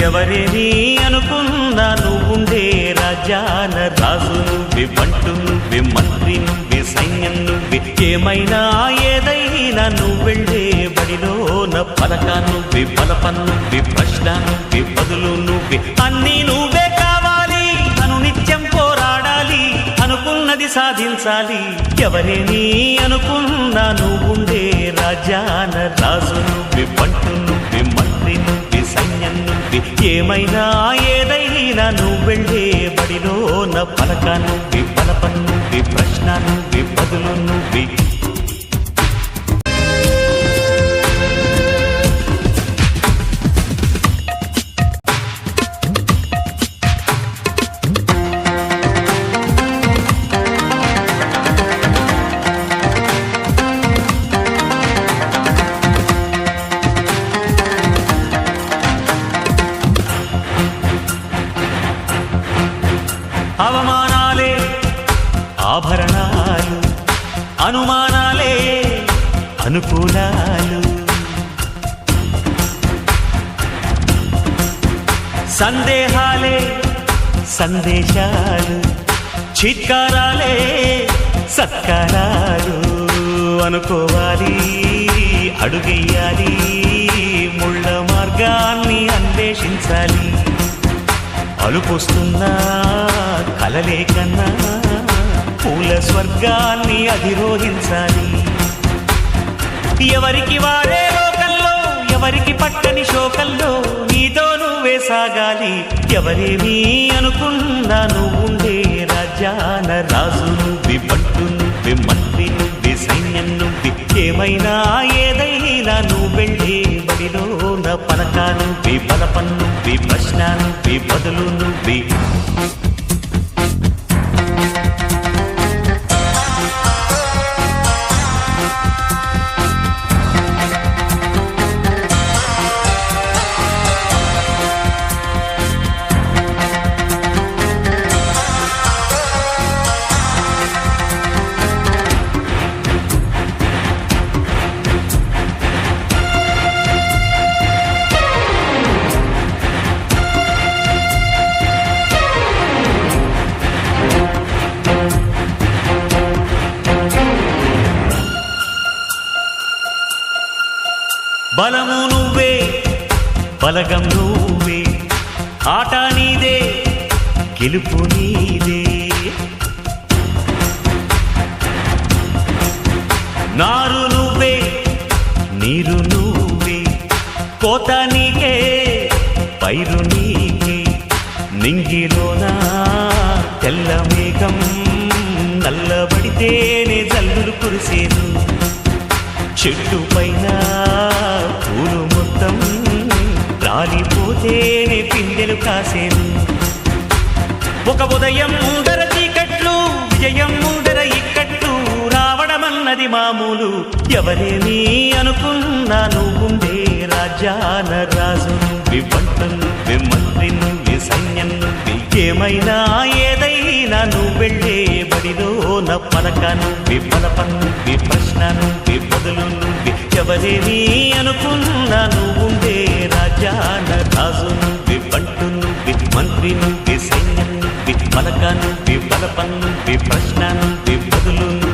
ఎవరేని అనుకున్నా నువ్వుండే రాజాన రాజు నువ్వే, బంటు నువ్వే, మంత్రి నువ్వే, సైన్యం నువ్వే, ఏమైనా ఏదైనా నువ్వెళ్ళే బడిలోన పలక నువ్వే, బలపం నువ్వే, ప్రశ్న నువ్వే, బదులు నువ్వే, అన్నీ నువ్వే కావాలి. నిత్యం పోరాడాలి, అనుకున్నది సాధించాలి. ఎవరేని అనుకున్నా నువ్వుండే రాజాన రాజు నువ్వే, బంటు నువ్వే, మంత్రి నువ్వే, సైన్యం నువ్వే, ఏమైనా ఏదైనా నువ్వెళ్ళే బడిలోన పలక నువ్వే, బలపం నువ్వే, ప్రశ్న నువ్వే, బదులు నువ్వే. అవమానాలే ఆభరణాలు, అనుమానాలే అనుకూలాలు, సందేహాలే సందేశాలు, చిత్కారాలే సత్కారాలు. అనుకోవాలి, అడుగెయ్యాలి, ముళ్ళ మార్గాన్ని అన్వేషించాలి. అలుపొస్తున్నా కలలే కన్నా పూల స్వర్గాన్ని అధిరోహించాలి. ఎవరికి వారే లోకంలో, ఎవరికి పట్టని శోకంలో నీతో నువ్వే సాగాలి. ఎవరేమీ అనుకున్నా నువ్వుండే రాజాన రాజు నువ్వే, బంటు నువ్వే, మంత్రి నువ్వే, సైన్యం నువ్వే, ఏమైనా ఏదైనా నువ్వెళ్ళే బడిలోన పలక నువ్వే, బలపం నువ్వే, ప్రశ్న నువ్వే, బదులు నువ్వే. బలము నువ్వే, బలగం నువ్వే, ఆట నీదే, గెలుపు నీదే. నారు నువ్వే, నీరు నువ్వే, కోత నీకే, పైరు నీకే. నింగిలోన తెల్ల మేఘం నల్లబడితేనే జల్లులు కురిసేను. చెట్టు పైన పూలు మొత్తం రాలిపోతేనే పిందెలు కాసేను. ఒక ఉదయం ముందర చీకట్లు, విజయం ముందర ఇక్కట్లు, రావడమన్నది మామూలు. ఎవరేని అనుకున్నా నువ్వుండే రాజాన రాజు నువ్వే, బంటు నువ్వే, మంత్రి నువ్వే, సైన్యం నువ్వే, ఏమైనా ఏదైనా నువ్వెళ్ళే బడిలోన పలక నువ్వే, బలపం నువ్వే, ప్రశ్న నువ్వే, బదులు నువ్వే. ఎవరేని అనుకున్నా నువ్వుండే రాజాన రాజు నువ్వే, బంటు నువ్వే, మంత్రి నువ్వే, సైన్యం నువ్వే, పలక నువ్వే, బలపం నువ్వే, ప్రశ్న నువ్వే, బదులు నువ్వే.